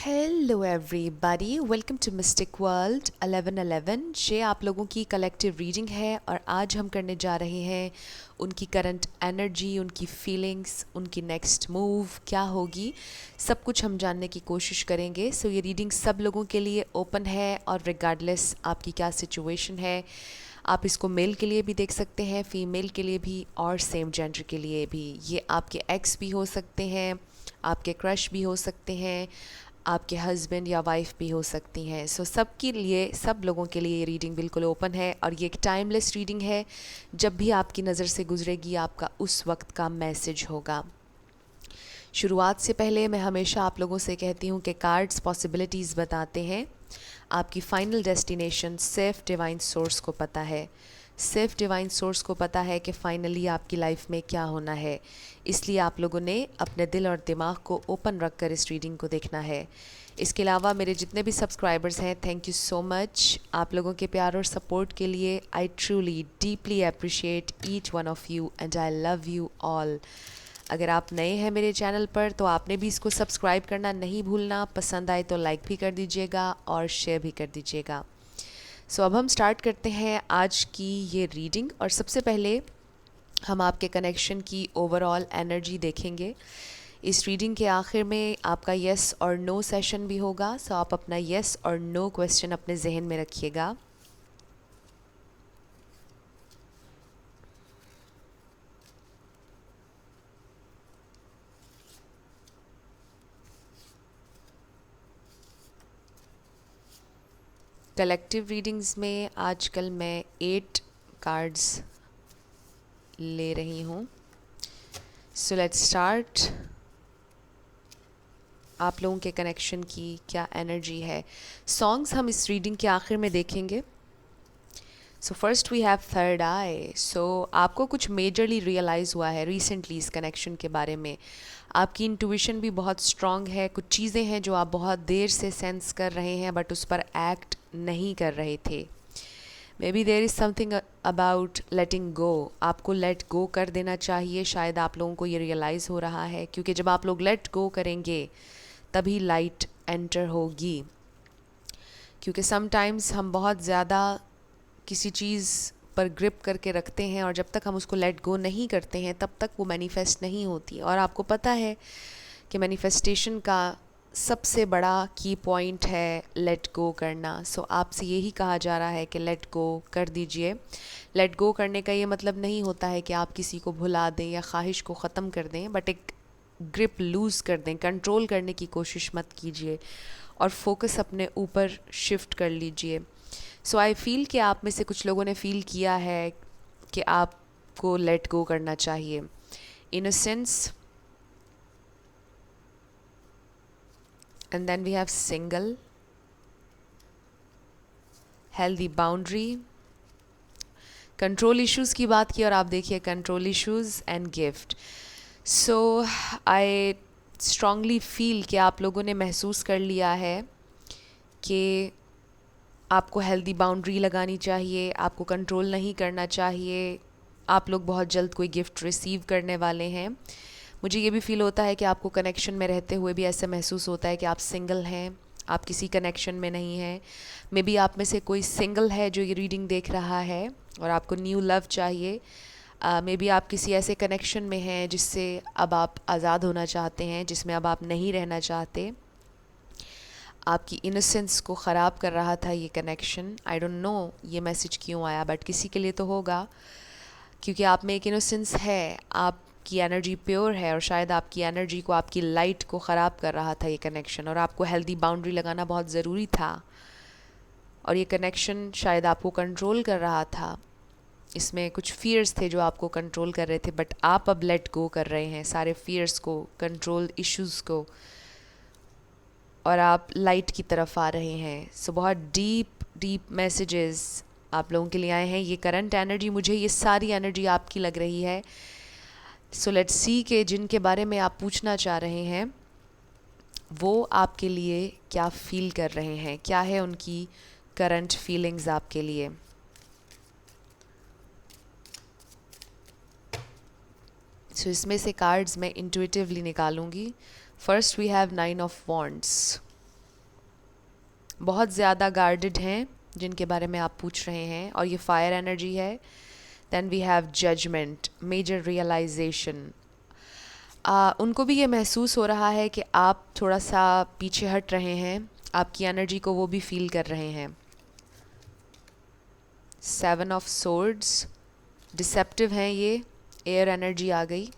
Hello everybody, welcome to mystic world 1111। ये आप लोगों की कलेक्टिव रीडिंग है और आज हम करने जा रहे हैं उनकी करंट एनर्जी, उनकी फीलिंग्स, उनकी नेक्स्ट मूव क्या होगी, सब कुछ हम जानने की कोशिश करेंगे। सो ये रीडिंग सब लोगों के लिए ओपन है और रिगार्डलेस आपकी क्या सिचुएशन है, आप इसको मेल के लिए भी देख सकते हैं, फीमेल के लिए भी और सेम जेंडर के लिए भी। ये आपके एक्स भी हो सकते हैं, आपके क्रश भी हो सकते हैं, आपके हस्बैंड या वाइफ भी हो सकती हैं। सो सबके लिए, सब लोगों के लिए ये रीडिंग बिल्कुल ओपन है और ये एक टाइमलेस रीडिंग है। जब भी आपकी नज़र से गुजरेगी आपका उस वक्त का मैसेज होगा। शुरुआत से पहले मैं हमेशा आप लोगों से कहती हूँ कि कार्ड्स पॉसिबिलिटीज़ बताते हैं, आपकी फ़ाइनल डेस्टिनेशन सिर्फ डिवाइन सोर्स को पता है। सिर्फ डिवाइन सोर्स को पता है कि फ़ाइनली आपकी लाइफ में क्या होना है। इसलिए आप लोगों ने अपने दिल और दिमाग को ओपन रख कर इस रीडिंग को देखना है। इसके अलावा मेरे जितने भी सब्सक्राइबर्स हैं, थैंक यू सो मच आप लोगों के प्यार और सपोर्ट के लिए। I truly deeply appreciate each one of you and I love you all. अगर आप नए हैं मेरे चैनल पर तो आपने भी इसको सब्सक्राइब करना नहीं भूलना। पसंद आए तो लाइक भी कर दीजिएगा और शेयर भी कर दीजिएगा। सो अब हम स्टार्ट करते हैं आज की ये रीडिंग और सबसे पहले हम आपके कनेक्शन की ओवरऑल एनर्जी देखेंगे। इस रीडिंग के आखिर में आपका येस और नो सेशन भी होगा। सो आप अपना येस और नो क्वेश्चन अपने जहन में रखिएगा। कलेक्टिव रीडिंग्स में आजकल मैं 8 कार्ड्स ले रही हूँ। So let's start. आप लोगों के कनेक्शन की क्या एनर्जी है। सॉन्ग्स हम इस रीडिंग के आखिर में देखेंगे। So first we have third eye. So आपको कुछ मेजरली रियलाइज़ हुआ है रिसेंटली इस कनेक्शन के बारे में। आपकी इंट्यूशन भी बहुत स्ट्रॉन्ग है। कुछ चीज़ें हैं जो आप बहुत देर से सेंस कर रहे हैं बट उस पर एक्ट नहीं कर रहे थे। Maybe there is something about letting go. आपको लेट गो कर देना चाहिए। शायद आप लोगों को ये रियलाइज़ हो रहा है क्योंकि जब आप लोग लेट गो करेंगे तभी लाइट एंटर होगी। क्योंकि समटाइम्स हम बहुत ज़्यादा किसी चीज़ पर ग्रिप करके रखते हैं और जब तक हम उसको लेट गो नहीं करते हैं तब तक वो मैनिफेस्ट नहीं होती। और आपको पता है कि मैनिफेस्टेशन का सबसे बड़ा की पॉइंट है लेट गो करना। सो आपसे यही कहा जा रहा है कि लेट गो कर दीजिए। लेट गो करने का ये मतलब नहीं होता है कि आप किसी को भुला दें या ख्वाहिश को ख़त्म कर दें, बट एक ग्रिप लूज़ कर दें। कंट्रोल करने की कोशिश मत कीजिए और फोकस अपने ऊपर शिफ्ट कर लीजिए। सो आई फील कि आप में से कुछ लोगों ने फील किया है कि आपको लेट गो करना चाहिए। Innocence, and then we have single, healthy boundary, control issues की बात की और आप देखिए control issues and gift. So I strongly feel कि आप लोगों ने महसूस कर लिया है कि आपको हेल्दी बाउंड्री लगानी चाहिए, आपको कंट्रोल नहीं करना चाहिए। आप लोग बहुत जल्द कोई गिफ्ट रिसीव करने वाले हैं। मुझे ये भी फील होता है कि आपको कनेक्शन में रहते हुए भी ऐसा महसूस होता है कि आप सिंगल हैं, आप किसी कनेक्शन में नहीं हैं। मे बी आप में से कोई सिंगल है जो ये रीडिंग देख रहा है और आपको न्यू लव चाहिए। मे बी आप किसी ऐसे कनेक्शन में हैं जिससे अब आप आज़ाद होना चाहते हैं, जिसमें अब आप नहीं रहना चाहते। आपकी इनोसेंस को ख़राब कर रहा था ये कनेक्शन। आई डोंट नो ये मैसेज क्यों आया, बट किसी के लिए तो होगा क्योंकि आप में एक इनोसेंस है, आपकी एनर्जी प्योर है और शायद आपकी एनर्जी को, आपकी लाइट को ख़राब कर रहा था ये कनेक्शन और आपको हेल्दी बाउंड्री लगाना बहुत ज़रूरी था। और ये कनेक्शन शायद आपको कंट्रोल कर रहा था। इसमें कुछ फियर्स थे जो आपको कंट्रोल कर रहे थे, बट आप अब लेट गो कर रहे हैं सारे फियर्स को, कंट्रोल इश्यूज़ को, और आप लाइट की तरफ आ रहे हैं। सो बहुत डीप डीप मैसेजेस आप लोगों के लिए आए हैं। ये करंट एनर्जी, मुझे ये सारी एनर्जी आपकी लग रही है। सो लेट्स सी के जिनके बारे में आप पूछना चाह रहे हैं वो आपके लिए क्या फील कर रहे हैं, क्या है उनकी करंट फीलिंग्स आपके लिए। सो इसमें से कार्ड्स मैं इंट्यूटिवली निकालूंगी। First we have 9 of wands. बहुत ज़्यादा गार्डेड हैं जिनके बारे में आप पूछ रहे हैं, और ये फायर एनर्जी है। Then we have judgement, major realisation. उनको भी ये महसूस हो रहा है कि आप थोड़ा सा पीछे हट रहे हैं, आपकी एनर्जी को वो भी फील कर रहे हैं। 7 ऑफ सोर्ड्स, डिसेप्टिव हैं ये, एयर एनर्जी आ गई।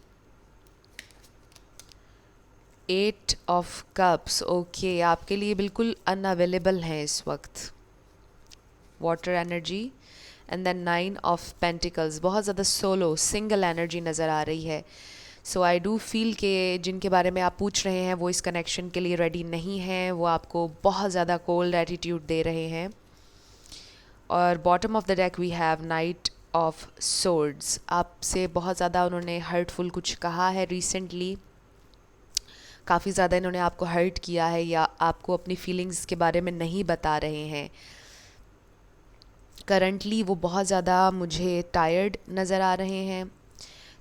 8 ऑफ कप्स, ओके, आपके लिए बिल्कुल अनअवेलेबल हैं इस वक्त, water energy. And then 9 of pentacles, बहुत ज़्यादा सोलो सिंगल एनर्जी नज़र आ रही है। सो आई डू फील के जिनके बारे में आप पूछ रहे हैं वो इस कनेक्शन के लिए रेडी नहीं हैं, वो आपको बहुत ज़्यादा कोल्ड एटीट्यूड दे रहे हैं। और bottom of the deck we have knight of swords, आपसे बहुत ज़्यादा उन्होंने हर्टफुल कुछ कहा है रिसेंटली, काफ़ी ज़्यादा इन्होंने आपको हर्ट किया है या आपको अपनी फीलिंग्स के बारे में नहीं बता रहे हैं। करंटली वो बहुत ज़्यादा मुझे टायर्ड नज़र आ रहे हैं।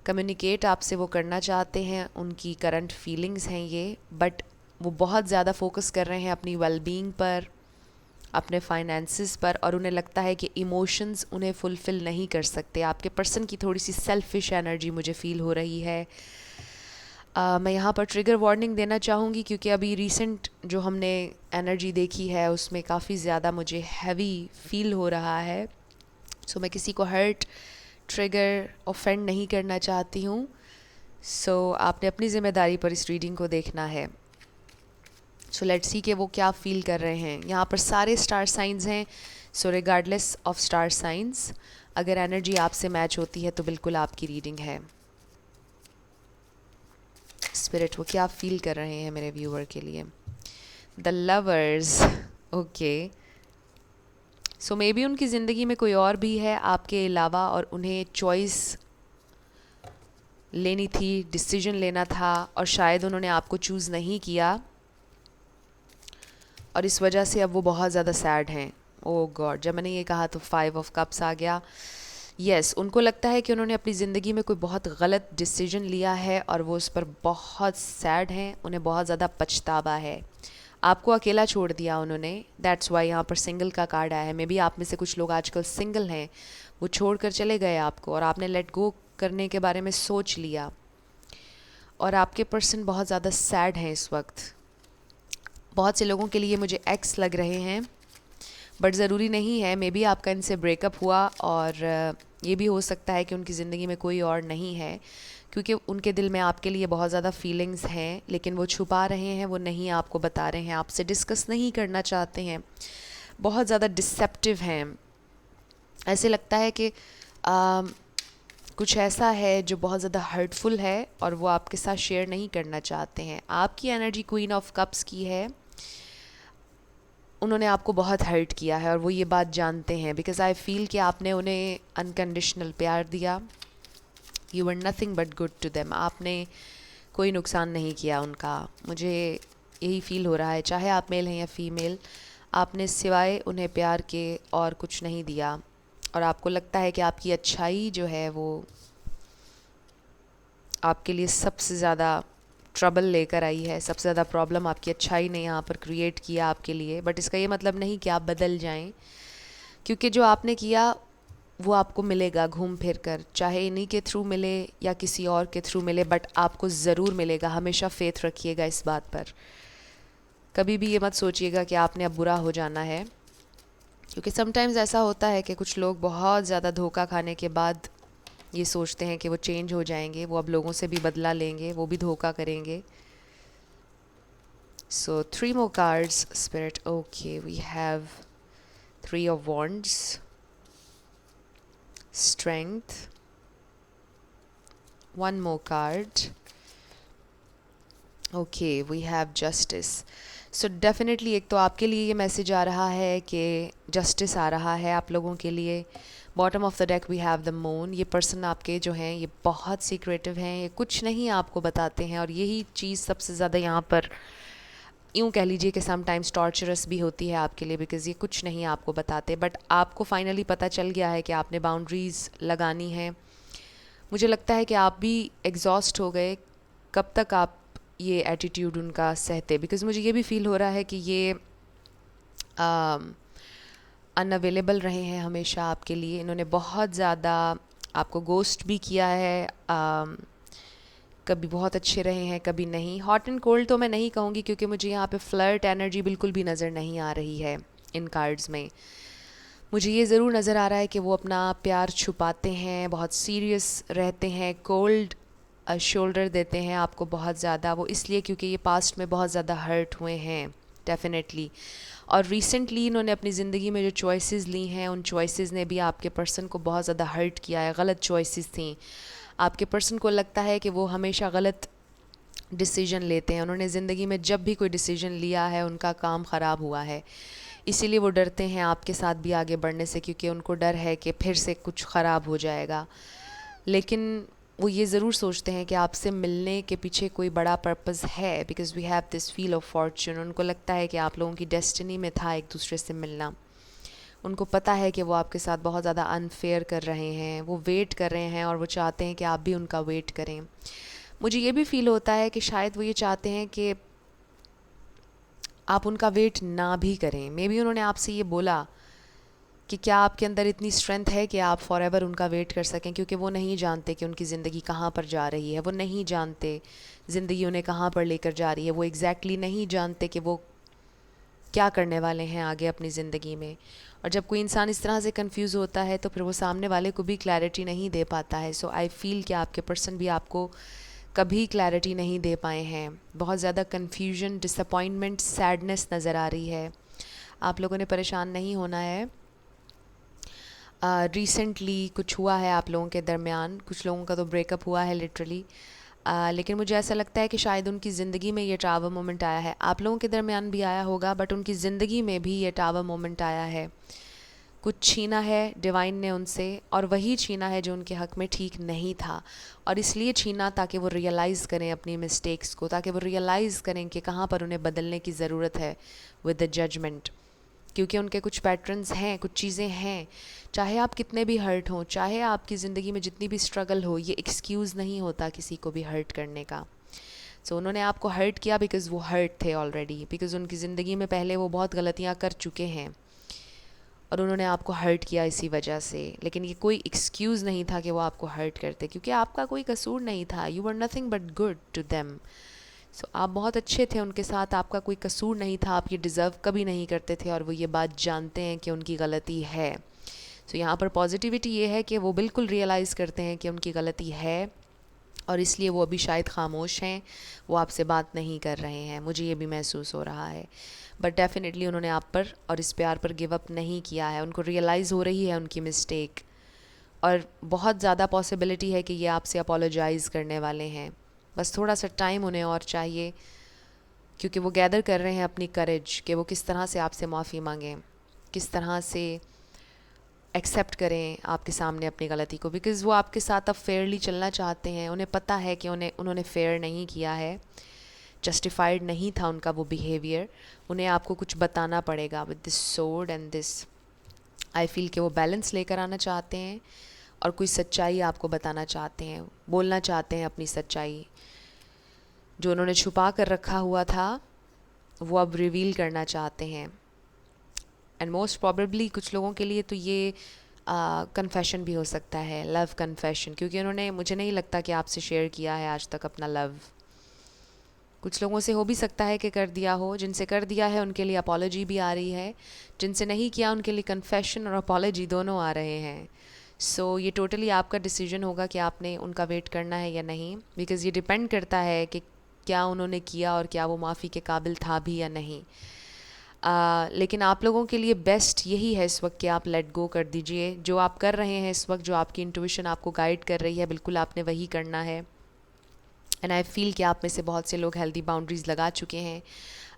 कम्युनिकेट आपसे वो करना चाहते हैं, उनकी करंट फीलिंग्स हैं ये, बट वो बहुत ज़्यादा फोकस कर रहे हैं अपनी वेलबींग पर, अपने फाइनेंसेस पर, और उन्हें लगता है कि इमोशंस उन्हें फुलफ़िल नहीं कर सकते। आपके पर्सन की थोड़ी सी सेल्फिश एनर्जी मुझे फ़ील हो रही है। मैं यहाँ पर ट्रिगर वार्निंग देना चाहूँगी क्योंकि अभी रिसेंट जो हमने एनर्जी देखी है उसमें काफ़ी ज़्यादा मुझे हैवी फील हो रहा है। सो मैं किसी को हर्ट, ट्रिगर, ऑफेंड नहीं करना चाहती हूँ। सो आपने अपनी ज़िम्मेदारी पर इस रीडिंग को देखना है। सो लेट्स सी कि वो क्या फील कर रहे हैं। यहाँ पर सारे स्टार साइंस हैं, सो रिगार्डलेस ऑफ स्टार साइंस अगर एनर्जी आपसे मैच होती है तो बिल्कुल आपकी रीडिंग है। स्पिरिट वो क्या फील कर रहे हैं मेरे व्यूअर के लिए। The lovers, okay, so may be उनकी ज़िंदगी में कोई और भी है आपके अलावा और उन्हें चॉइस लेनी थी, डिसीजन लेना था, और शायद उन्होंने आपको चूज़ नहीं किया और इस वजह से अब वो बहुत ज़्यादा सैड हैं। ओह गॉड, जब मैंने ये कहा तो 5 ऑफ कप्स आ गया। यस, उनको लगता है कि उन्होंने अपनी ज़िंदगी में कोई बहुत गलत डिसीजन लिया है और वो उस पर बहुत सैड हैं, उन्हें बहुत ज़्यादा पछतावा है। आपको अकेला छोड़ दिया उन्होंने, दैट्स वाई यहाँ पर सिंगल का कार्ड आया है। मे बी आप में से कुछ लोग आजकल सिंगल हैं, वो छोड़ कर चले गए आपको और आपने लेट गो करने के बारे में सोच लिया, और आपके पर्सन बहुत ज़्यादा सैड हैं इस वक्त। बहुत से लोगों के लिए मुझे एक्स लग रहे हैं, बट ज़रूरी नहीं है, मे बी आपका इनसे ब्रेकअप हुआ और ये भी हो सकता है कि उनकी ज़िंदगी में कोई और नहीं है, क्योंकि उनके दिल में आपके लिए बहुत ज़्यादा फीलिंग्स हैं, लेकिन वो छुपा रहे हैं, वो नहीं आपको बता रहे हैं, आपसे डिस्कस नहीं करना चाहते हैं, बहुत ज़्यादा डिसेप्टिव हैं। ऐसे लगता है कि कुछ ऐसा है जो बहुत ज़्यादा हर्टफुल है और वो आपके साथ शेयर नहीं करना चाहते हैं। आपकी एनर्जी क्वीन ऑफ कप्स की है, उन्होंने आपको बहुत हर्ट किया है और वो ये बात जानते हैं, बिकॉज़ आई फील कि आपने उन्हें अनकंडीशनल प्यार दिया। You were nothing but good to them, आपने कोई नुकसान नहीं किया उनका, मुझे यही फील हो रहा है। चाहे आप मेल हैं या फीमेल, आपने सिवाय उन्हें प्यार के और कुछ नहीं दिया, और आपको लगता है कि आपकी अच्छाई जो है वो आपके लिए सबसे ज़्यादा ट्रबल लेकर आई है, सबसे ज़्यादा प्रॉब्लम आपकी अच्छाई ने यहाँ पर क्रिएट किया आपके लिए। बट इसका ये मतलब नहीं कि आप बदल जाएं, क्योंकि जो आपने किया वो आपको मिलेगा घूम फिर कर, चाहे इन्हीं के थ्रू मिले या किसी और के थ्रू मिले, बट आपको ज़रूर मिलेगा। हमेशा फेथ रखिएगा इस बात पर, कभी भी ये मत सोचिएगा कि आपने अब बुरा हो जाना है, क्योंकि समटाइम्स ऐसा होता है कि कुछ लोग बहुत ज़्यादा धोखा खाने के बाद ये सोचते हैं कि वो चेंज हो जाएंगे, वो अब लोगों से भी बदला लेंगे, वो भी धोखा करेंगे। सो 3 more cards, Spirit. Okay, we have 3 of Wands, Strength, 1 more card. Okay, we have Justice. So definitely एक तो आपके लिए ये मैसेज आ रहा है कि जस्टिस आ रहा है आप लोगों के लिए। Bottom of the deck we have the moon. ये पर्सन आपके जो हैं ये बहुत सीक्रेटिव हैं, ये कुछ नहीं आपको बताते हैं, और यही चीज़ सबसे ज़्यादा यहाँ पर यूँ कह लीजिए कि समटाइम्स टॉर्चरस भी होती है आपके लिए, बिकॉज़ ये कुछ नहीं आपको बताते। बट आपको फाइनली पता चल गया है कि आपने बाउंड्रीज़ लगानी है। मुझे लगता है कि आप भी एग्जॉस्ट हो गए, कब तक आप ये एटीट्यूड उनका सहते, बिकॉज़ मुझे ये भी फ़ील हो रहा है कि ये अनअवेलेबल रहे हैं हमेशा आपके लिए। इन्होंने बहुत ज़्यादा आपको गोस्ट भी किया है। कभी बहुत अच्छे रहे हैं, कभी नहीं। हॉट एंड कोल्ड तो मैं नहीं कहूँगी, क्योंकि मुझे यहाँ पे फ्लर्ट एनर्जी बिल्कुल भी नज़र नहीं आ रही है इन कार्ड्स में। मुझे ये ज़रूर नज़र आ रहा है कि वो अपना प्यार छुपाते हैं, बहुत सीरियस रहते हैं, कोल्ड शोल्डर देते हैं आपको बहुत ज़्यादा। वो इसलिए क्योंकि ये पास्ट में बहुत ज़्यादा हर्ट हुए हैं डेफिनेटली। और रिसेंटली इन्होंने अपनी ज़िंदगी में जो चॉइसेस ली हैं, उन चॉइसेस ने भी आपके पर्सन को बहुत ज़्यादा हर्ट किया है। गलत चॉइसेस थी। आपके पर्सन को लगता है कि वो हमेशा गलत डिसीजन लेते हैं। उन्होंने ज़िंदगी में जब भी कोई डिसीजन लिया है उनका काम ख़राब हुआ है, इसीलिए वो डरते हैं आपके साथ भी आगे बढ़ने से, क्योंकि उनको डर है कि फिर से कुछ ख़राब हो जाएगा। लेकिन वो ये ज़रूर सोचते हैं कि आपसे मिलने के पीछे कोई बड़ा पर्पस है, because we have this wheel of fortune. उनको लगता है कि आप लोगों की डेस्टिनी में था एक दूसरे से मिलना। उनको पता है कि वो आपके साथ बहुत ज़्यादा अनफेयर कर रहे हैं। वो वेट कर रहे हैं और वो चाहते हैं कि आप भी उनका वेट करें। मुझे ये भी फ़ील होता है कि शायद वो ये चाहते हैं कि आप उनका वेट ना भी करें। मे बी उन्होंने आपसे ये बोला कि क्या आपके अंदर इतनी स्ट्रेंथ है कि आप फॉर एवर उनका वेट कर सकें, क्योंकि वो नहीं जानते कि उनकी ज़िंदगी कहाँ पर जा रही है। वो नहीं जानते ज़िंदगी उन्हें कहाँ पर लेकर जा रही है। वो एग्जैक्टली नहीं जानते कि वो क्या करने वाले हैं आगे अपनी ज़िंदगी में। और जब कोई इंसान इस तरह से कंफ्यूज होता है तो फिर वो सामने वाले को भी क्लैरिटी नहीं दे पाता है। सो आई फील कि आपके पर्सन भी आपको कभी क्लैरिटी नहीं दे पाए हैं। बहुत ज़्यादा कन्फ्यूजन, डिसअपॉइंटमेंट, सैडनेस नज़र आ रही है। आप लोगों ने परेशान नहीं होना है। रिसेंटली कुछ हुआ है आप लोगों के दरमियान, कुछ लोगों का तो ब्रेकअप हुआ है लिटरली। लेकिन मुझे ऐसा लगता है कि शायद उनकी ज़िंदगी में ये टावर मोमेंट आया है। आप लोगों के दरमियान भी आया होगा, बट उनकी ज़िंदगी में भी ये टावर मोमेंट आया है। कुछ छीना है डिवाइन ने उनसे, और वही छीना है जो उनके हक़ में ठीक नहीं था। और इसलिए छीना ताकि वो रियलाइज़ करें अपनी मिस्टेक्स को, ताकि वो रियलाइज़ करें कि कहाँ पर उन्हें बदलने की ज़रूरत है विद द जजमेंट। क्योंकि उनके कुछ पैटर्न्स हैं, कुछ चीज़ें हैं। चाहे आप कितने भी हर्ट हों, चाहे आपकी ज़िंदगी में जितनी भी स्ट्रगल हो, ये एक्सक्यूज़ नहीं होता किसी को भी हर्ट करने का। सो उन्होंने आपको हर्ट किया बिकॉज़ वो हर्ट थे ऑलरेडी, बिकॉज़ उनकी ज़िंदगी में पहले वो बहुत गलतियाँ कर चुके हैं और उन्होंने आपको हर्ट किया इसी वजह से। लेकिन ये कोई एक्सक्यूज़ नहीं था कि वो आपको हर्ट करते, क्योंकि आपका कोई कसूर नहीं था। You were nothing but good to them. So आप बहुत अच्छे थे उनके साथ, आपका कोई कसूर नहीं था, आप ये डिज़र्व कभी नहीं करते थे, और वो ये बात जानते हैं कि उनकी गलती है। सो यहाँ पर पॉजिटिविटी ये है कि वो बिल्कुल रियलाइज़ करते हैं कि उनकी गलती है, और इसलिए वो अभी शायद खामोश हैं, वो आपसे बात नहीं कर रहे हैं। मुझे ये भी महसूस हो रहा है। बट डेफिनेटली उन्होंने आप पर और इस प्यार पर गिव अप नहीं किया है। उनको रियलाइज़ हो रही है उनकी मिस्टेक, और बहुत ज़्यादा पॉसिबिलिटी है कि ये आपसे अपोलोजाइज़ करने वाले हैं। बस थोड़ा सा टाइम उन्हें और चाहिए, क्योंकि वो गैदर कर रहे हैं अपनी करेज कि वो किस तरह से आपसे माफ़ी मांगें, किस तरह से एक्सेप्ट करें आपके सामने अपनी गलती को। बिकॉज़ वो आपके साथ अब फेयरली चलना चाहते हैं। उन्हें पता है कि उन्होंने फेयर नहीं किया है, जस्टिफाइड नहीं था उनका वो बिहेवियर। उन्हें आपको कुछ बताना पड़ेगा with this sword and this. I feel कि वो बैलेंस लेकर आना चाहते हैं और कोई सच्चाई आपको बताना चाहते हैं, बोलना चाहते हैं अपनी सच्चाई। जो उन्होंने छुपा कर रखा हुआ था वो अब रिवील करना चाहते हैं। एंड मोस्ट प्रॉबेबली कुछ लोगों के लिए तो ये कन्फेशन भी हो सकता है, लव कन्फेशन, क्योंकि उन्होंने, मुझे नहीं लगता कि आपसे शेयर किया है आज तक अपना लव। कुछ लोगों से हो भी सकता है कि कर दिया हो। जिनसे कर दिया है उनके लिए अपॉलॉजी भी आ रही है, जिनसे नहीं किया उनके लिए कन्फेशन और अपॉलॉजी दोनों आ रहे हैं। सो ये टोटली आपका डिसीजन होगा कि आपने उनका वेट करना है या नहीं, बिकॉज़ ये डिपेंड करता है कि क्या उन्होंने किया और क्या वो माफ़ी के काबिल था भी या नहीं। लेकिन आप लोगों के लिए बेस्ट यही है इस वक्त कि आप लेट गो कर दीजिए। जो आप कर रहे हैं इस वक्त, जो आपकी इंट्यूशन आपको गाइड कर रही है, बिल्कुल आपने वही करना है। एंड आई फील कि आप में से बहुत से लोग हेल्दी बाउंड्रीज़ लगा चुके हैं,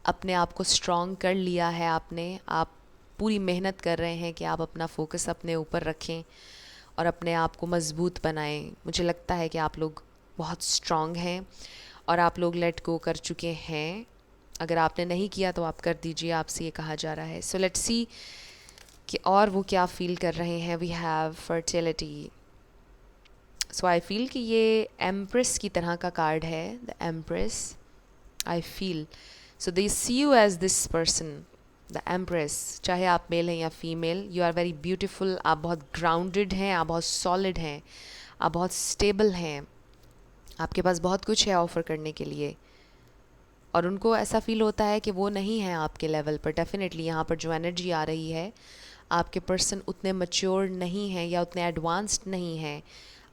अपने आप को स्ट्रॉन्ग कर लिया है आपने। आप पूरी मेहनत कर रहे हैं कि आप अपना फोकस अपने ऊपर रखें और अपने आप को मज़बूत बनाएं। मुझे लगता है कि आप लोग बहुत स्ट्रॉन्ग हैं और आप लोग लेट गो कर चुके हैं। अगर आपने नहीं किया तो आप कर दीजिए, आपसे ये कहा जा रहा है। सो लेट्स सी कि और वो क्या फ़ील कर रहे हैं। We have fertility. So I feel कि ये एम्प्रेस की तरह का कार्ड है, the empress. I feel so they see you as this person, the empress, चाहे आप मेल हैं या female, you are very beautiful, आप बहुत ग्राउंडेड हैं, आप बहुत सॉलिड हैं, आप बहुत स्टेबल हैं, आपके पास बहुत कुछ है ऑफ़र करने के लिए। और उनको ऐसा फील होता है कि वो नहीं है आपके लेवल पर। डेफिनेटली यहाँ पर जो एनर्जी आ रही है, आपके पर्सन उतने मैच्योर नहीं हैं या उतने एडवांस्ड नहीं हैं।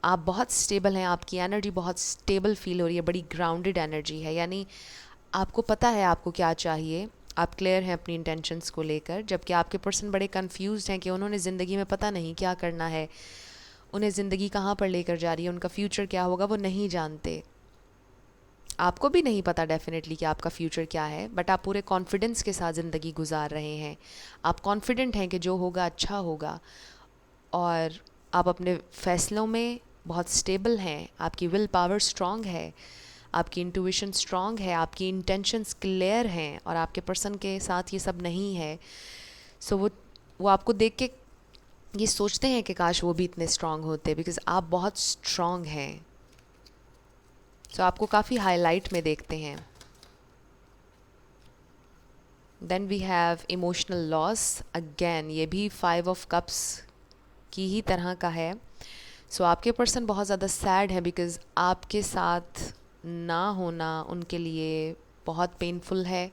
आप बहुत स्टेबल हैं, आपकी एनर्जी बहुत स्टेबल फील हो रही है, बड़ी ग्राउंडेड एनर्जी है। यानी आपको पता है आपको क्या चाहिए, आप क्लियर हैं अपनी इंटेंशंस को लेकर। जबकि आपके पर्सन बड़े कंफ्यूज्ड हैं कि उन्होंने ज़िंदगी में पता नहीं क्या करना है, उन्हें ज़िंदगी कहाँ पर लेकर जा रही है, उनका फ्यूचर क्या होगा वो नहीं जानते। आपको भी नहीं पता डेफिनेटली कि आपका फ्यूचर क्या है, बट आप पूरे कॉन्फिडेंस के साथ ज़िंदगी गुजार रहे हैं। आप कॉन्फिडेंट हैं कि जो होगा अच्छा होगा, और आप अपने फ़ैसलों में बहुत स्टेबल हैं, आपकी विल पावर स्ट्रॉन्ग है, आपकी इंट्यूशन स्ट्रॉन्ग है, आपकी इंटेंशंस क्लियर हैं, और आपके पर्सन के साथ ये सब नहीं है। सो वो आपको देख के ये सोचते हैं कि काश वो भी इतने स्ट्रॉन्ग होते, बिकॉज़ आप बहुत स्ट्रॉन्ग हैं। सो आपको काफ़ी हाईलाइट में देखते हैं। Then we have emotional loss. Again ये भी 5 ऑफ कप्स की ही तरह का है। सो आपके पर्सन बहुत ज़्यादा सैड है, बिकॉज़ आपके साथ ना होना उनके लिए बहुत पेनफुल है।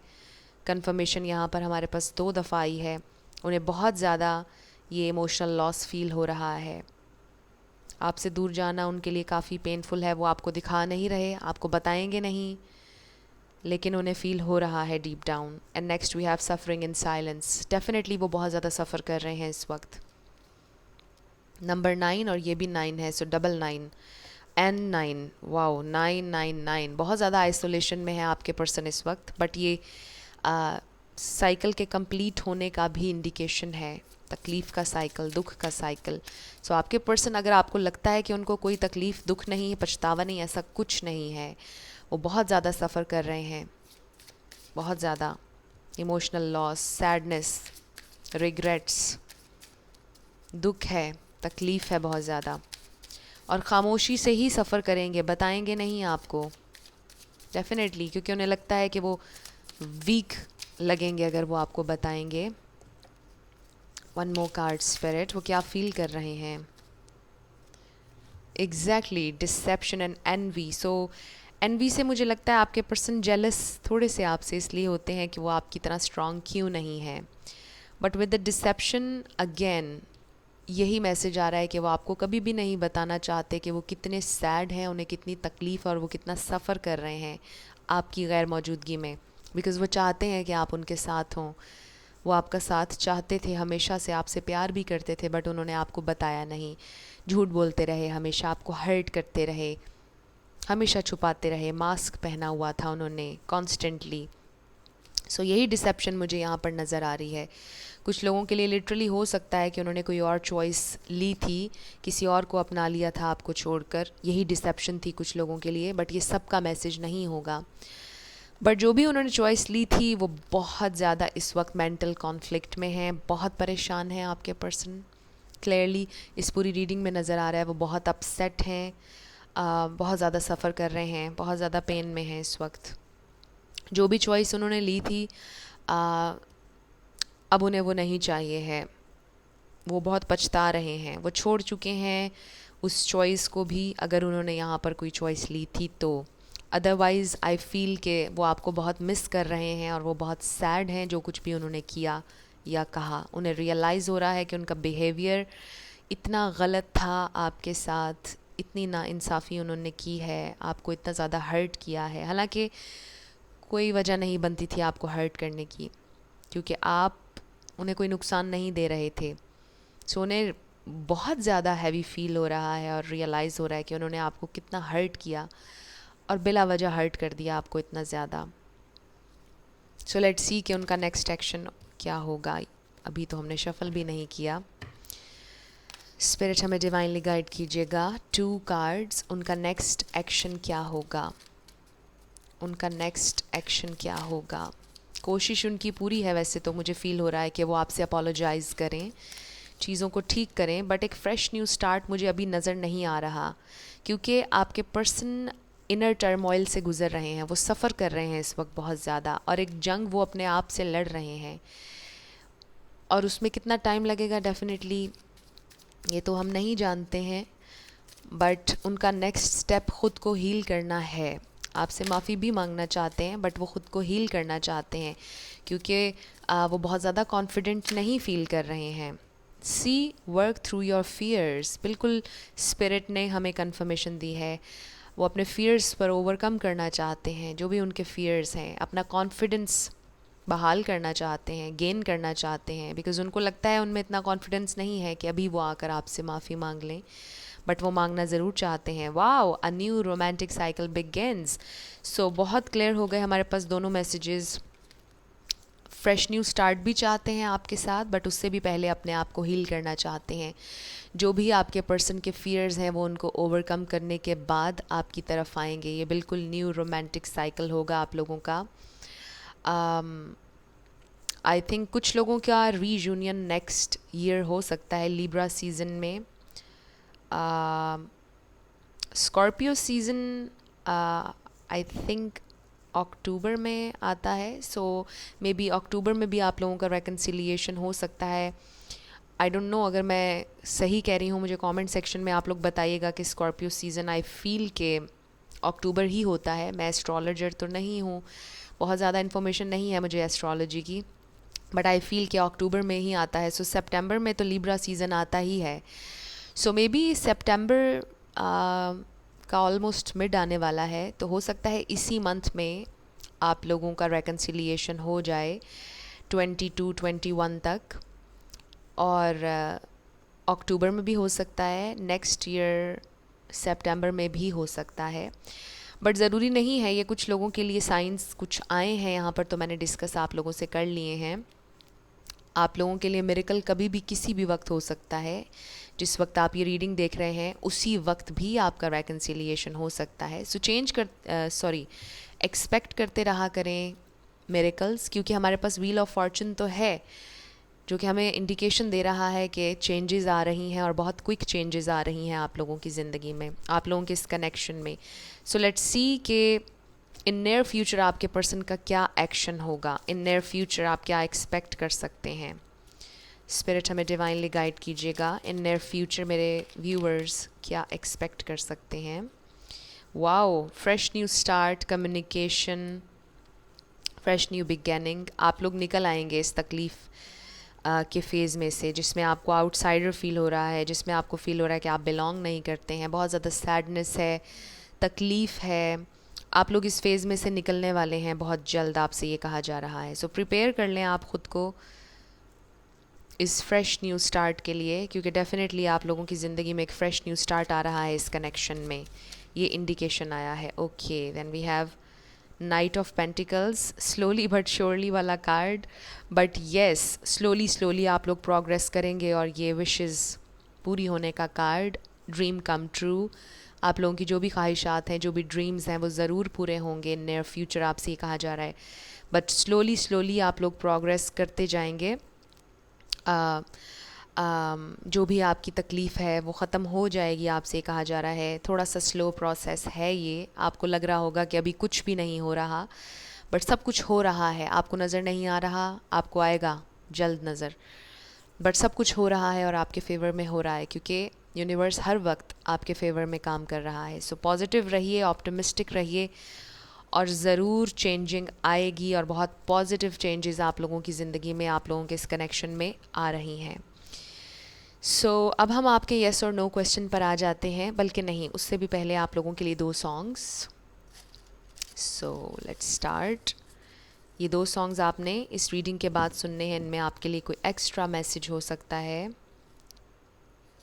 कंफर्मेशन यहाँ पर हमारे पास 2 दफ़ा आई है। उन्हें बहुत ज़्यादा ये इमोशनल लॉस फील हो रहा है। आपसे दूर जाना उनके लिए काफ़ी पेनफुल है। वो आपको दिखा नहीं रहे, आपको बताएंगे नहीं, लेकिन उन्हें फ़ील हो रहा है deep down. And next we have suffering in silence. Definitely वो बहुत ज़्यादा सफ़र कर रहे हैं इस वक्त। नंबर 9, और ये भी 9 है, सो डबल 9 N9, वाओ, 999। बहुत ज़्यादा आइसोलेशन में है आपके पर्सन इस वक्त, बट ये साइकिल के कंप्लीट होने का भी इंडिकेशन है। तकलीफ़ का साइकिल, दुख का साइकिल। सो आपके पर्सन, अगर आपको लगता है कि उनको कोई तकलीफ़, दुख नहीं है, पछतावा नहीं, ऐसा कुछ नहीं है। वो बहुत ज़्यादा सफ़र कर रहे हैं, बहुत ज़्यादा इमोशनल लॉस, सैडनेस, रिग्रेट्स, दुख है, तकलीफ़ है बहुत ज़्यादा। और ख़ामोशी से ही सफ़र करेंगे, बताएंगे नहीं आपको डेफिनेटली, क्योंकि उन्हें लगता है कि वो वीक लगेंगे अगर वो आपको बताएंगे। 1 मोर कार्ड स्पिरिट, वो क्या फील कर रहे हैं? Exactly, deception and envy. So envy से मुझे लगता है आपके पर्सन जेलस थोड़े से आपसे इसलिए होते हैं कि वो आपकी तरह स्ट्रॉन्ग क्यों नहीं है। But with the deception again यही मैसेज आ रहा है कि वो आपको कभी भी नहीं बताना चाहते कि वो कितने सैड हैं, उन्हें कितनी तकलीफ़ और वो कितना सफ़र कर रहे हैं आपकी गैर मौजूदगी में। बिकॉज़ वो चाहते हैं कि आप उनके साथ हों, वो आपका साथ चाहते थे, हमेशा से आपसे प्यार भी करते थे, बट उन्होंने आपको बताया नहीं, झूठ बोलते रहे, हमेशा आपको हर्ट करते रहे, हमेशा छुपाते रहे, मास्क पहना हुआ था उन्होंने कॉन्स्टेंटली। सो यही डिसेप्शन मुझे यहाँ पर नज़र आ रही है। कुछ लोगों के लिए लिटरली हो सकता है कि उन्होंने कोई और चॉइस ली थी, किसी और को अपना लिया था आपको छोड़कर, यही डिसेप्शन थी कुछ लोगों के लिए, बट ये सब का मैसेज नहीं होगा। बट जो भी उन्होंने चॉइस ली थी वो बहुत ज़्यादा इस वक्त मेंटल कॉन्फ्लिक्ट में हैं, बहुत परेशान हैं आपके पर्सन। क्लियरली इस पूरी रीडिंग में नज़र आ रहा है वो बहुत अपसेट हैं, बहुत ज़्यादा सफ़र कर रहे हैं, बहुत ज़्यादा पेन में हैं इस वक्त। जो भी चॉइस उन्होंने ली थी अब उन्हें वो नहीं चाहिए है, वो बहुत पछता रहे हैं, वो छोड़ चुके हैं उस चॉइस को भी, अगर उन्होंने यहाँ पर कोई चॉइस ली थी तो। अदरवाइज़ आई फील कि वो आपको बहुत मिस कर रहे हैं और वो बहुत सैड हैं जो कुछ भी उन्होंने किया या कहा। उन्हें रियलाइज़ हो रहा है कि उनका बिहेवियर इतना गलत था आपके साथ, इतनी नाइंसाफ़ी उन्होंने की है, आपको इतना ज़्यादा हर्ट किया है। हालांकि कोई वजह नहीं बनती थी आपको हर्ट करने की, क्योंकि आप उन्हें कोई नुकसान नहीं दे रहे थे। सो उन्हें बहुत ज़्यादा हैवी फील हो रहा है और रियलाइज़ हो रहा है कि उन्होंने आपको कितना हर्ट किया और बिला वजह हर्ट कर दिया आपको इतना ज़्यादा। सो लेट्स सी कि उनका नेक्स्ट एक्शन क्या होगा। अभी तो हमने शफल भी नहीं किया। स्पिरिट हमें डिवाइनली गाइड कीजिएगा। 2 कार्ड्स, उनका नेक्स्ट एक्शन क्या होगा? उनका नेक्स्ट एक्शन क्या होगा? कोशिश उनकी पूरी है वैसे तो, मुझे फ़ील हो रहा है कि वो आपसे अपोलोजाइज़ करें, चीज़ों को ठीक करें, बट एक फ़्रेश न्यू स्टार्ट मुझे अभी नज़र नहीं आ रहा, क्योंकि आपके पर्सन इनर टर्मोइल से गुज़र रहे हैं, वो सफ़र कर रहे हैं इस वक्त बहुत ज़्यादा, और एक जंग वो अपने आप से लड़ रहे हैं। और उसमें कितना टाइम लगेगा डेफिनेटली ये तो हम नहीं जानते हैं, बट उनका नेक्स्ट स्टेप ख़ुद को हील करना है। आपसे माफ़ी भी मांगना चाहते हैं बट वो ख़ुद को हील करना चाहते हैं, क्योंकि वो बहुत ज़्यादा कॉन्फिडेंट नहीं फ़ील कर रहे हैं। सी वर्क थ्रू योर फियर्स, बिल्कुल स्पिरिट ने हमें कंफर्मेशन दी है। वो अपने फियर्स पर ओवरकम करना चाहते हैं, जो भी उनके फियर्स हैं, अपना कॉन्फिडेंस बहाल करना चाहते हैं, गेन करना चाहते हैं, बिकॉज़ उनको लगता है उनमें इतना कॉन्फिडेंस नहीं है कि अभी वो आकर आपसे माफ़ी मांग लें, बट वो मांगना ज़रूर चाहते हैं। Wow, a new romantic cycle begins. So बहुत क्लियर हो गए हमारे पास दोनों मैसेजेस। फ्रेश न्यू स्टार्ट भी चाहते हैं आपके साथ, बट उससे भी पहले अपने आप को हील करना चाहते हैं। जो भी आपके पर्सन के फियर्स हैं वो उनको ओवरकम करने के बाद आपकी तरफ आएंगे। ये बिल्कुल न्यू रोमांटिक साइकिल होगा आप लोगों का। आई थिंक कुछ लोगों का रीयूनियन नेक्स्ट ईयर हो सकता है लिब्रा सीज़न में। स्कॉर्पियो सीज़न आई थिंक अक्टूबर में आता है, सो मे बी अक्टूबर में भी आप लोगों का रेकन्सिलिएशन हो सकता है। आई डोंट नो, अगर मैं सही कह रही हूँ मुझे कमेंट सेक्शन में आप लोग बताइएगा कि स्कॉर्पियो सीज़न आई फील के अक्टूबर ही होता है। मैं एस्ट्रोलॉजर तो नहीं हूँ, बहुत ज़्यादा इन्फॉर्मेशन नहीं है मुझे एस्ट्रोलॉजी की, बट आई फील कि अक्टूबर में ही आता है। सो सितंबर में तो लिब्रा सीज़न आता ही है, सो मे बी सितंबर का ऑलमोस्ट मिड आने वाला है, तो हो सकता है इसी मंथ में आप लोगों का रेकन्सिलिएशन हो जाए 22-21 तक, और अक्टूबर में भी हो सकता है, नेक्स्ट ईयर सितंबर में भी हो सकता है, बट ज़रूरी नहीं है। ये कुछ लोगों के लिए साइंस कुछ आए हैं यहाँ पर, तो मैंने डिस्कस आप लोगों से कर लिए हैं। आप लोगों के लिए मिरेकल कभी भी किसी भी वक्त हो सकता है। जिस वक्त आप ये रीडिंग देख रहे हैं उसी वक्त भी आपका रेकन्सिलिएशन हो सकता है। सो एक्सपेक्ट करते रहा करें मिरेकल्स, क्योंकि हमारे पास व्हील ऑफ फॉर्चून तो है जो कि हमें इंडिकेशन दे रहा है कि चेंजेस आ रही हैं और बहुत क्विक चेंजेस आ रही हैं आप लोगों की ज़िंदगी में, आप लोगों के इस कनेक्शन में। सो लेट्स सी कि इन नियर फ्यूचर आपके पर्सन का क्या एक्शन होगा, इन नियर फ्यूचर आप क्या एक्सपेक्ट कर सकते हैं। स्पिरिट हमें डिवाइनली गाइड कीजिएगा, इन नियर फ्यूचर मेरे व्यूअर्स क्या एक्सपेक्ट कर सकते हैं। Wow, fresh new start, communication, fresh new beginning. आप लोग निकल आएंगे इस तकलीफ़ के फ़ेज़ में से, जिसमें आपको आउटसाइडर फील हो रहा है, जिसमें आपको फ़ील हो रहा है कि आप बिलोंग नहीं करते हैं, बहुत ज़्यादा सैडनेस है, तकलीफ़ है। आप लोग इस फेज़ में से निकलने वाले हैं बहुत जल्द, आपसे ये कहा जा रहा है। सो प्रिपेयर कर लें आप ख़ुद को इस फ्रेश न्यू स्टार्ट के लिए, क्योंकि डेफिनेटली आप लोगों की ज़िंदगी में एक फ़्रेश न्यू स्टार्ट आ रहा है इस कनेक्शन में, ये इंडिकेशन आया है। Okay, then we have knight of pentacles, slowly but surely वाला card, but yes slowly slowly आप लोग प्रोग्रेस करेंगे और ये विशेस पूरी होने का कार्ड, ड्रीम कम ट्रू। आप लोगों की जो भी ख्वाहिशात हैं, जो भी ड्रीम्स हैं, वो ज़रूर पूरे होंगे नियर फ्यूचर, आपसे ये कहा जा रहा है। बट स्लोली स्लोली आप लोग प्रोग्रेस करते जाएंगे। जो भी आपकी तकलीफ़ है वो ख़त्म हो जाएगी, आपसे कहा जा रहा है। थोड़ा सा स्लो प्रोसेस है ये, आपको लग रहा होगा कि अभी कुछ भी नहीं हो रहा, बट सब कुछ हो रहा है। आपको नज़र नहीं आ रहा, आपको आएगा जल्द नज़र, बट सब कुछ हो रहा है और आपके फेवर में हो रहा है, क्योंकि यूनिवर्स हर वक्त आपके फेवर में काम कर रहा है। सो पॉजिटिव रहिए, ऑप्टिमिस्टिक रहिए, और ज़रूर चेंजिंग आएगी, और बहुत पॉजिटिव चेंजेस आप लोगों की ज़िंदगी में, आप लोगों के इस कनेक्शन में आ रही हैं। सो अब हम आपके येस और नो क्वेश्चन पर आ जाते हैं, बल्कि नहीं, उससे भी पहले आप लोगों के लिए 2 सॉन्ग्स। So let's start. ये 2 सॉन्ग्स आपने इस रीडिंग के बाद सुनने हैं, इनमें आपके लिए कोई एक्स्ट्रा मैसेज हो सकता है।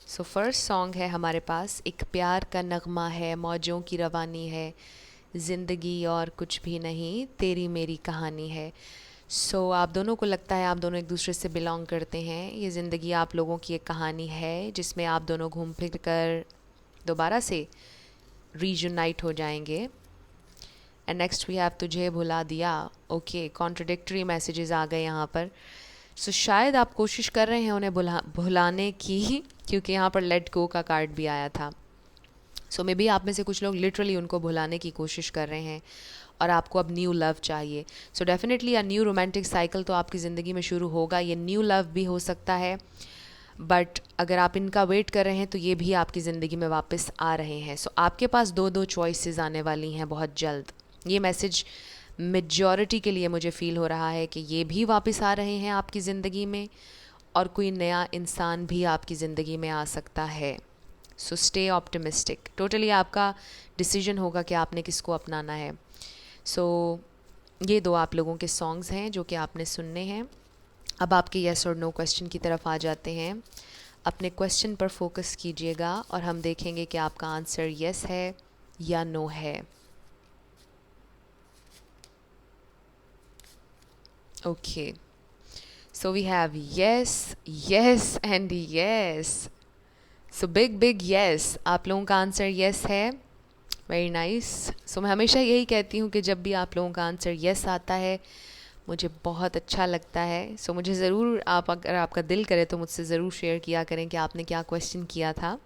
सो फर्स्ट सॉन्ग है हमारे पास, एक प्यार का नगमा है, मौजों की रवानी है, ज़िंदगी और कुछ भी नहीं, तेरी मेरी कहानी है। सो आप दोनों को लगता है आप दोनों एक दूसरे से बिलोंग करते हैं। ये ज़िंदगी आप लोगों की एक कहानी है जिसमें आप दोनों घूम फिर कर दोबारा से रीयूनाइट हो जाएंगे। एंड नेक्स्ट वी हैव तुझे भुला दिया। ओके, कॉन्ट्रडिक्टरी मैसेजेस आ गए यहाँ पर। सो शायद आप कोशिश कर रहे हैं उन्हें भुलाने की, क्योंकि यहाँ पर लेट गो का कार्ड भी आया था। सो मे बी आप में से कुछ लोग लिटरली उनको भुलाने की कोशिश कर रहे हैं, और आपको अब न्यू लव चाहिए। So definitely a new romantic cycle तो आपकी ज़िंदगी में शुरू होगा। ये न्यू लव भी हो सकता है, बट अगर आप इनका वेट कर रहे हैं तो ये भी आपकी ज़िंदगी में वापस आ रहे हैं। सो आपके पास दो दो चॉइसेस आने वाली हैं बहुत जल्द। ये मैसेज मेजॉरिटी के लिए मुझे फ़ील हो रहा है कि ये भी वापस आ रहे हैं आपकी ज़िंदगी में, और कोई नया इंसान भी आपकी ज़िंदगी में आ सकता है। So stay optimistic. टोटली आपका डिसीजन होगा कि आपने किसको अपनाना है। सो ये दो आप लोगों के सॉन्ग्स हैं जो कि आपने सुनने हैं। अब आपके येस और नो क्वेश्चन की तरफ आ जाते हैं। अपने क्वेश्चन पर फोकस कीजिएगा और हम देखेंगे कि आपका आंसर येस है या नो है। Okay, so we have yes, yes and yes. So big big yes, आप लोगों का आंसर येस है। Very nice. सो मैं हमेशा यही कहती हूँ कि जब भी आप लोगों का आंसर येस आता है मुझे बहुत अच्छा लगता है। सो मुझे ज़रूर, आप अगर आपका दिल करे तो मुझसे ज़रूर शेयर किया करें कि आपने क्या क्वेश्चन किया था।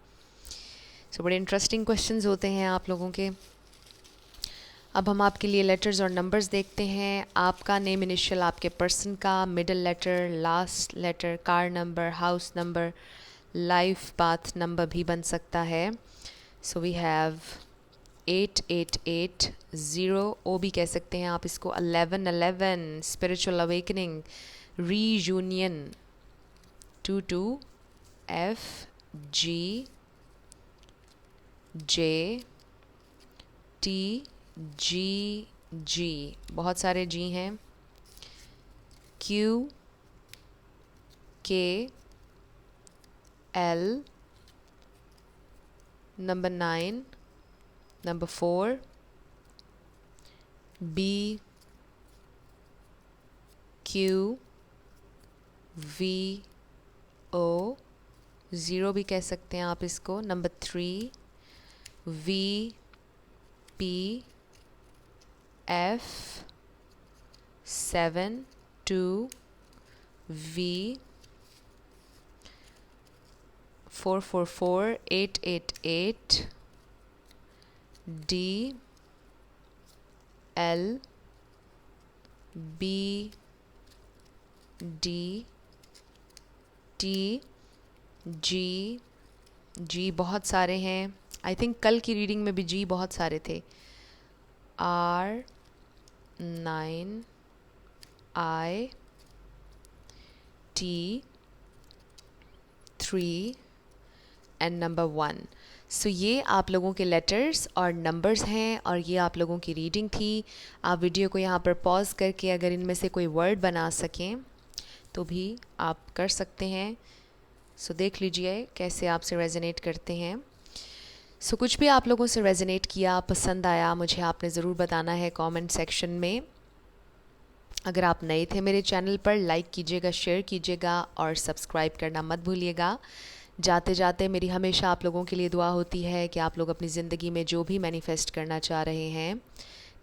सो बड़े इंटरेस्टिंग क्वेश्चंस होते हैं आप लोगों के। अब हम आपके लिए लेटर्स और नंबर्स देखते हैं। आपका नेम इनिशियल आपके पर्सन का, middle letter, last letter, car number, house number, life path number भी बन सकता है। सो वी हैव 8880, ओ भी कह सकते हैं आप इसको, 1111, spiritual awakening, reunion, 22, F, G, J, T, G, G, बहुत सारे जी हैं, Q, K, L, number 9, number 4, B, Q, V, O, zero भी कह सकते हैं आप इसको, number 3, V, P, F, 7, 2, V, 444, 888, D, L, B, D, T, G, G बहुत सारे हैं। आई थिंक कल की रीडिंग में भी जी बहुत सारे थे। R, 9, I, T, 3 and number 1। सो ये आप लोगों के लेटर्स और नंबर्स हैं और ये आप लोगों की रीडिंग थी। आप वीडियो को यहाँ पर पॉज करके अगर इनमें से कोई वर्ड बना सकें तो भी आप कर सकते हैं। सो देख लीजिए कैसे आपसे रेजोनेट करते हैं। सो कुछ भी आप लोगों से रेजोनेट किया, पसंद आया, मुझे आपने ज़रूर बताना है कमेंट सेक्शन में। अगर आप नए थे मेरे चैनल पर, लाइक कीजिएगा, शेयर कीजिएगा और सब्सक्राइब करना मत भूलिएगा। जाते जाते मेरी हमेशा आप लोगों के लिए दुआ होती है कि आप लोग अपनी ज़िंदगी में जो भी मैनिफेस्ट करना चाह रहे हैं,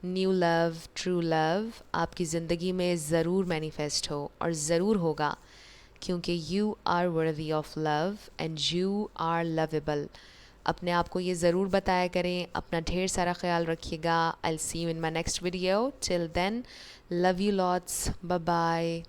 न्यू लव, ट्रू लव, आपकी ज़िंदगी में ज़रूर मैनिफेस्ट हो और ज़रूर होगा, क्योंकि you are worthy of love and you are lovable. अपने आप को ये ज़रूर बताया करें। अपना ढेर सारा ख्याल रखिएगा। I will see you in my next video. Till then, love you lots, bye bye.